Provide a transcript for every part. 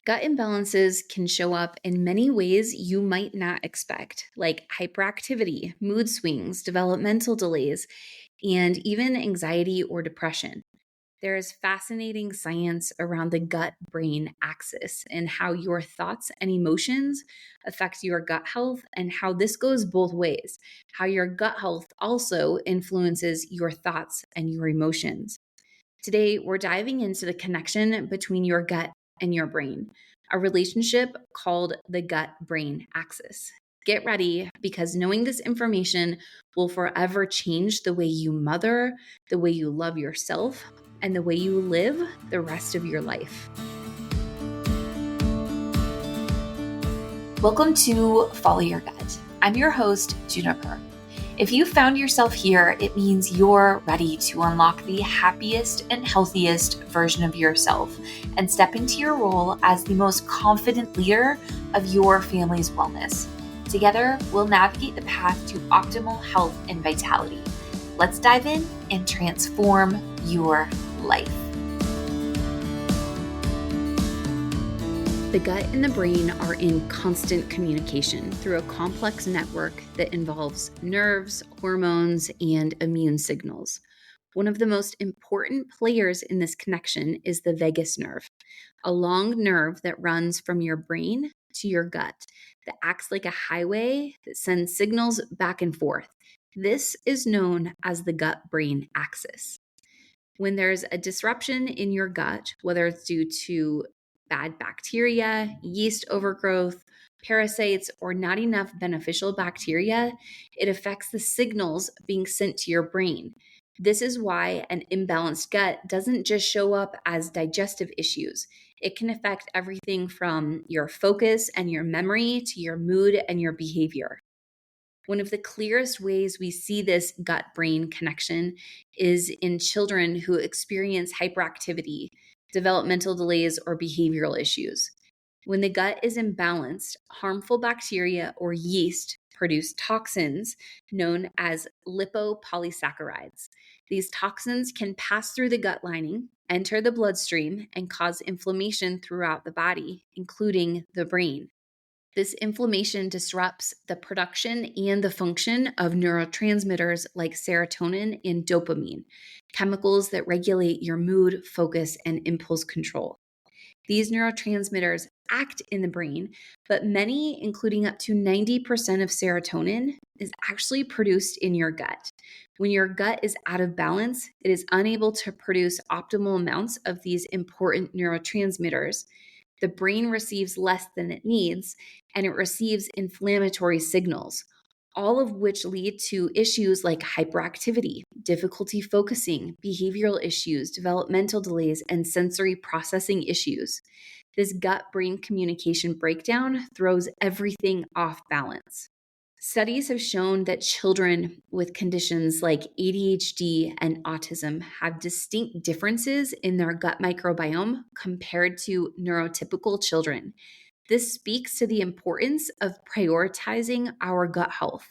Gut imbalances can show up in many ways you might not expect, like hyperactivity, mood swings, developmental delays, and even anxiety or depression. There is fascinating science around the gut brain axis and how your thoughts and emotions affect your gut health, and how this goes both ways, how your gut health also influences your thoughts and your emotions. Today, we're diving into the connection between your gut and your brain, a relationship called the gut brain axis. Get ready because knowing this information will forever change the way you mother, the way you love yourself, and the way you live the rest of your life. Welcome to Follow Your Gut. I'm your host, Juniper. If you found yourself here, it means you're ready to unlock the happiest and healthiest version of yourself and step into your role as the most confident leader of your family's wellness. Together, we'll navigate the path to optimal health and vitality. Let's dive in and transform your life. The gut and the brain are in constant communication through a complex network that involves nerves, hormones, and immune signals. One of the most important players in this connection is the vagus nerve, a long nerve that runs from your brain to your gut that acts like a highway that sends signals back and forth. This is known as the gut-brain axis. When there's a disruption in your gut, whether it's due to bad bacteria, yeast overgrowth, parasites, or not enough beneficial bacteria, it affects the signals being sent to your brain. This is why an imbalanced gut doesn't just show up as digestive issues. It can affect everything from your focus and your memory to your mood and your behavior. One of the clearest ways we see this gut brain connection is in children who experience hyperactivity, developmental delays, or behavioral issues. When the gut is imbalanced, harmful bacteria or yeast produce toxins known as lipopolysaccharides. These toxins can pass through the gut lining, enter the bloodstream, and cause inflammation throughout the body, including the brain. This inflammation disrupts the production and the function of neurotransmitters like serotonin and dopamine, chemicals that regulate your mood, focus, and impulse control. These neurotransmitters act in the brain, but many, including up to 90% of serotonin, is actually produced in your gut. When your gut is out of balance, it is unable to produce optimal amounts of these important neurotransmitters. The brain receives less than it needs, and it receives inflammatory signals, all of which lead to issues like hyperactivity, difficulty focusing, behavioral issues, developmental delays, and sensory processing issues. This gut-brain communication breakdown throws everything off balance. Studies have shown that children with conditions like ADHD and autism have distinct differences in their gut microbiome compared to neurotypical children. This speaks to the importance of prioritizing our gut health.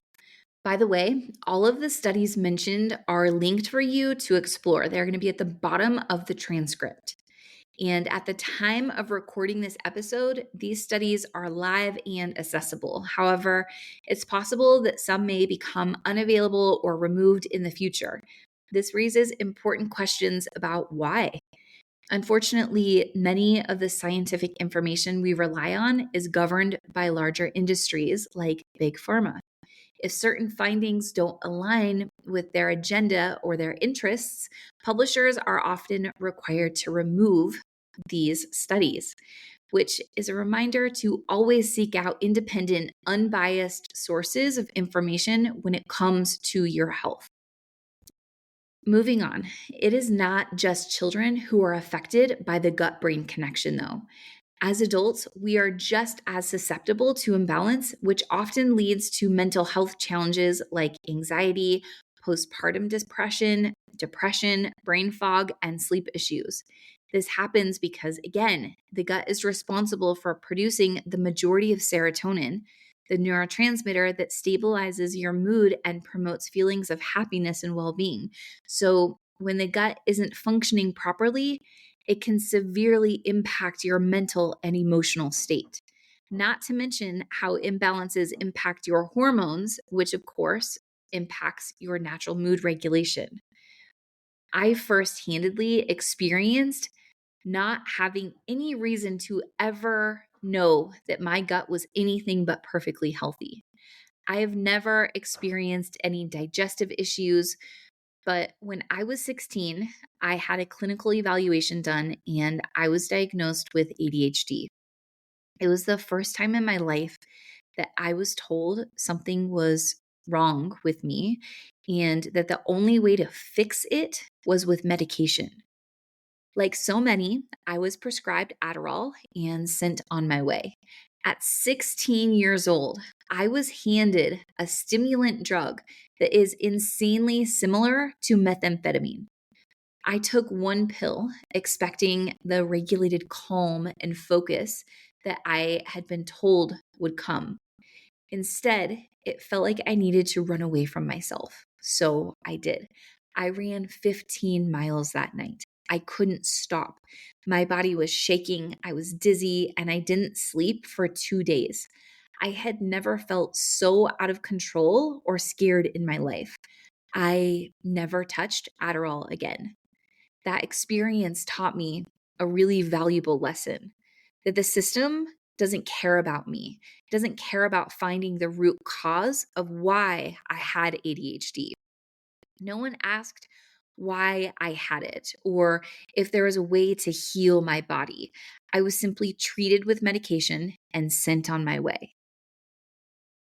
By the way, all of the studies mentioned are linked for you to explore. They're going to be at the bottom of the transcript. And at the time of recording this episode, these studies are live and accessible. However, it's possible that some may become unavailable or removed in the future. This raises important questions about why. Unfortunately, many of the scientific information we rely on is governed by larger industries like Big Pharma. If certain findings don't align with their agenda or their interests, publishers are often required to remove these studies, which is a reminder to always seek out independent, unbiased sources of information when it comes to your health. Moving on, it is not just children who are affected by the gut-brain connection, though. As adults, we are just as susceptible to imbalance, which often leads to mental health challenges like anxiety, postpartum depression, brain fog, and sleep issues. This happens because, again, the gut is responsible for producing the majority of serotonin, the neurotransmitter that stabilizes your mood and promotes feelings of happiness and well-being. So when the gut isn't functioning properly, It can severely impact your mental and emotional state. Not to mention how imbalances impact your hormones, which of course impacts your natural mood regulation. I first-handedly experienced not having any reason to ever know that my gut was anything but perfectly healthy. I have never experienced any digestive issues, but when I was 16, I had a clinical evaluation done and I was diagnosed with ADHD. It was the first time in my life that I was told something was wrong with me and that the only way to fix it was with medication. Like so many, I was prescribed Adderall and sent on my way. At 16 years old, I was handed a stimulant drug that is insanely similar to methamphetamine. I took one pill expecting the regulated calm and focus that I had been told would come. Instead, it felt like I needed to run away from myself. So I did. I ran 15 miles that night. I couldn't stop. My body was shaking, I was dizzy, and I didn't sleep for 2 days. I had never felt so out of control or scared in my life. I never touched Adderall again. That experience taught me a really valuable lesson that the system doesn't care about me, doesn't care about finding the root cause of why I had ADHD. No one asked why I had it or if there was a way to heal my body. I was simply treated with medication and sent on my way.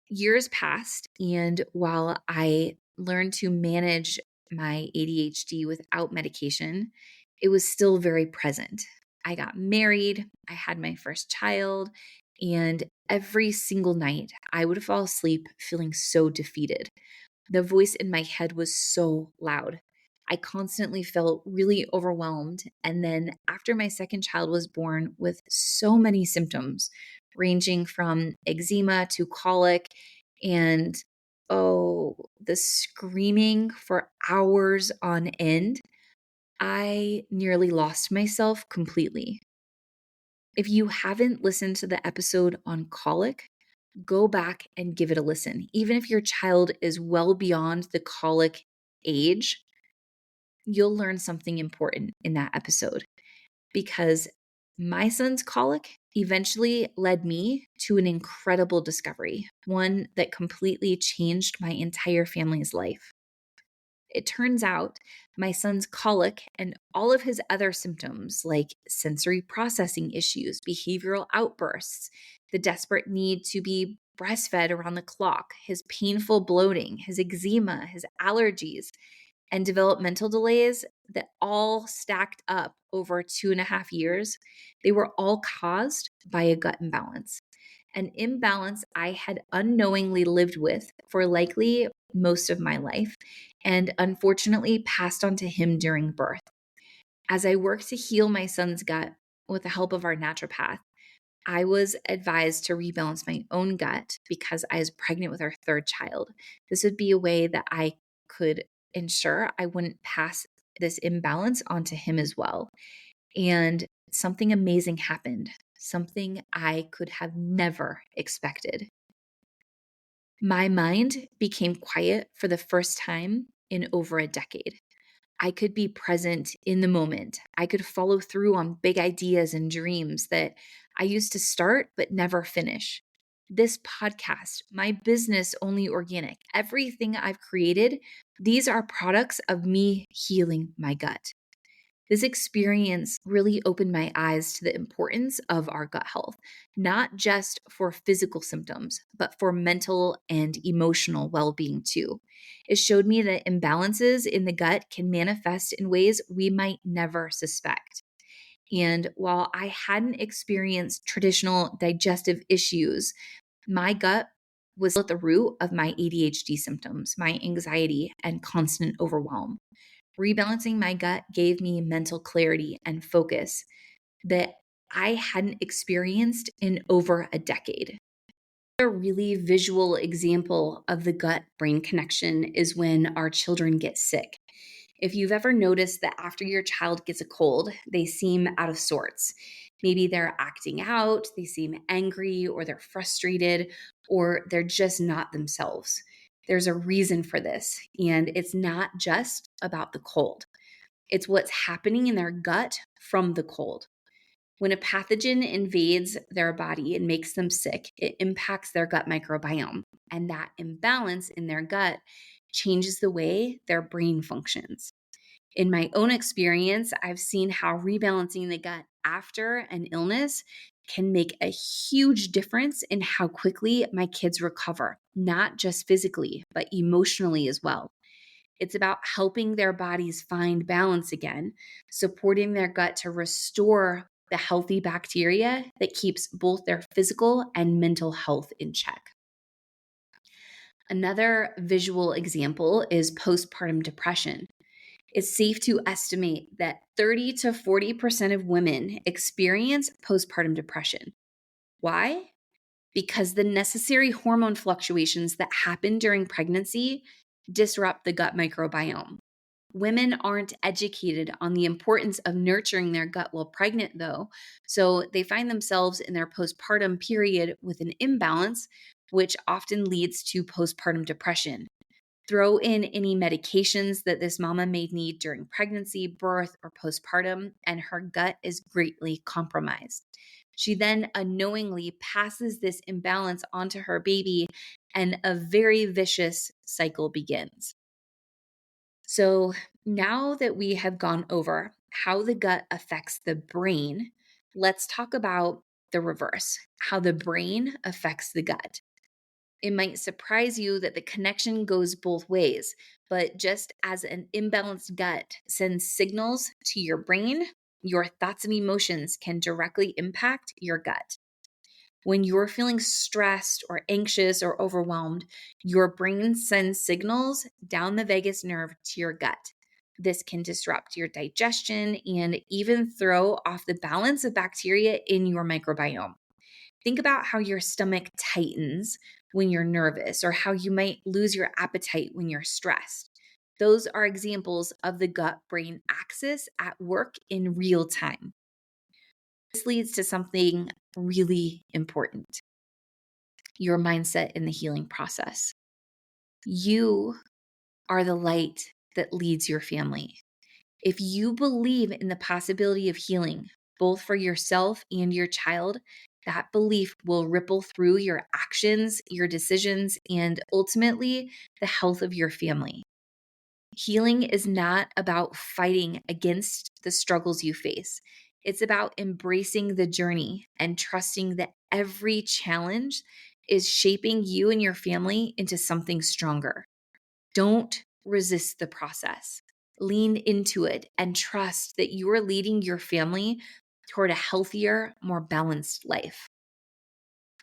Years passed, and while I learned to manage my ADHD without medication, it was still very present. I got married, I had my first child, and every single night I would fall asleep feeling so defeated. The voice in my head was so loud. I constantly felt really overwhelmed. And then after my second child was born with so many symptoms, ranging from eczema to colic and the screaming for hours on end, I nearly lost myself completely. If you haven't listened to the episode on colic, go back and give it a listen. Even if your child is well beyond the colic age, you'll learn something important in that episode because my son's colic eventually led me to an incredible discovery, one that completely changed my entire family's life. It turns out my son's colic and all of his other symptoms, like sensory processing issues, behavioral outbursts, the desperate need to be breastfed around the clock, his painful bloating, his eczema, his allergies, and developmental delays that all stacked up over 2.5 years, they were all caused by a gut imbalance. An imbalance I had unknowingly lived with for likely most of my life and unfortunately passed on to him during birth. As I worked to heal my son's gut with the help of our naturopath, I was advised to rebalance my own gut because I was pregnant with our third child. This would be a way that I could ensure I wouldn't pass this imbalance onto him as well. And something amazing happened, something I could have never expected. My mind became quiet for the first time in over a decade. I could be present in the moment. I could follow through on big ideas and dreams that I used to start but never finish. This podcast, my business, Only Organic, everything I've created, these are products of me healing my gut. This experience really opened my eyes to the importance of our gut health, not just for physical symptoms, but for mental and emotional well being too. It showed me that imbalances in the gut can manifest in ways we might never suspect. And while I hadn't experienced traditional digestive issues, my gut was at the root of my ADHD symptoms, my anxiety, and constant overwhelm. Rebalancing my gut gave me mental clarity and focus that I hadn't experienced in over a decade. A really visual example of the gut brain connection is when our children get sick. If you've ever noticed that after your child gets a cold, they seem out of sorts. Maybe they're acting out, they seem angry, or they're frustrated, or they're just not themselves. There's a reason for this, and it's not just about the cold. It's what's happening in their gut from the cold. When a pathogen invades their body and makes them sick, it impacts their gut microbiome. And that imbalance in their gut changes the way their brain functions. In my own experience, I've seen how rebalancing the gut after an illness can make a huge difference in how quickly my kids recover, not just physically, but emotionally as well. It's about helping their bodies find balance again, supporting their gut to restore the healthy bacteria that keeps both their physical and mental health in check. Another visual example is postpartum depression. It's safe to estimate that 30 to 40% of women experience postpartum depression. Why? Because the necessary hormone fluctuations that happen during pregnancy disrupt the gut microbiome. Women aren't educated on the importance of nurturing their gut while pregnant, though, so they find themselves in their postpartum period with an imbalance, which often leads to postpartum depression. Throw in any medications that this mama may need during pregnancy, birth, or postpartum, and her gut is greatly compromised. She then unknowingly passes this imbalance onto her baby, and a very vicious cycle begins. So now that we have gone over how the gut affects the brain, let's talk about the reverse, how the brain affects the gut. It might surprise you that the connection goes both ways, but just as an imbalanced gut sends signals to your brain, your thoughts and emotions can directly impact your gut. When you're feeling stressed or anxious or overwhelmed, your brain sends signals down the vagus nerve to your gut. This can disrupt your digestion and even throw off the balance of bacteria in your microbiome. Think about how your stomach tightens when you're nervous, or how you might lose your appetite when you're stressed. Those are examples of the gut brain axis at work in real time. This leads to something really important: your mindset in the healing process. You are the light that leads your family. If you believe in the possibility of healing, both for yourself and your child, that belief will ripple through your actions, your decisions, and ultimately the health of your family. Healing is not about fighting against the struggles you face. It's about embracing the journey and trusting that every challenge is shaping you and your family into something stronger. Don't resist the process. Lean into it and trust that you are leading your family toward a healthier, more balanced life.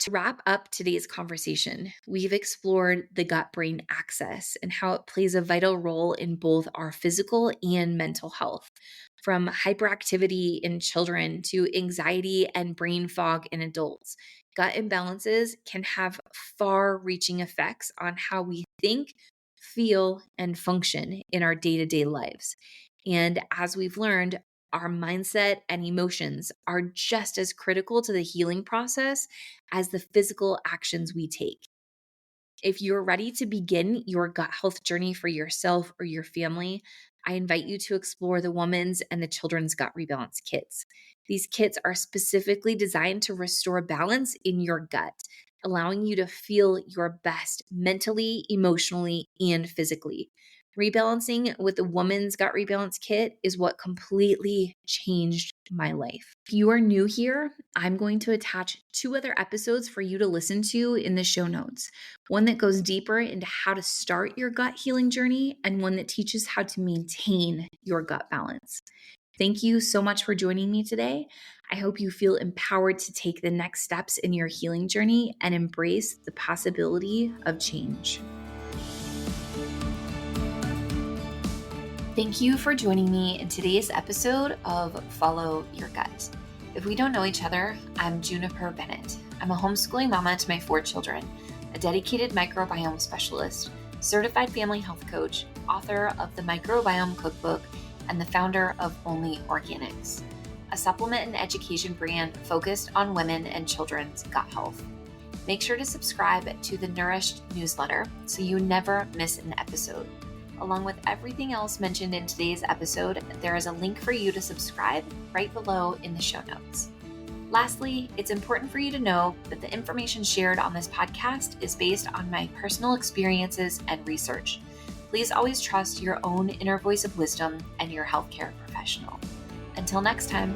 To wrap up today's conversation, we've explored the gut-brain axis and how it plays a vital role in both our physical and mental health. From hyperactivity in children to anxiety and brain fog in adults, gut imbalances can have far-reaching effects on how we think, feel, and function in our day-to-day lives. And as we've learned, our mindset and emotions are just as critical to the healing process as the physical actions we take. If you're ready to begin your gut health journey for yourself or your family, I invite you to explore the Women's and the Children's Gut Rebalance Kits. These kits are specifically designed to restore balance in your gut, allowing you to feel your best mentally, emotionally, and physically. Rebalancing with the Woman's Gut Rebalance Kit is what completely changed my life. If you are new here, I'm going to attach 2 other episodes for you to listen to in the show notes. One that goes deeper into how to start your gut healing journey, and one that teaches how to maintain your gut balance. Thank you so much for joining me today. I hope you feel empowered to take the next steps in your healing journey and embrace the possibility of change. Thank you for joining me in today's episode of Follow Your Gut. If we don't know each other, I'm Juniper Bennett. I'm a homeschooling mama to my 4 children, a dedicated microbiome specialist, certified family health coach, author of the Microbiome Cookbook and the founder of Only Organics, a supplement and education brand focused on women and children's gut health. Make sure to subscribe to the Nourished newsletter so you never miss an episode. Along with everything else mentioned in today's episode, there is a link for you to subscribe right below in the show notes. Lastly, it's important for you to know that the information shared on this podcast is based on my personal experiences and research. Please always trust your own inner voice of wisdom and your healthcare professional. Until next time.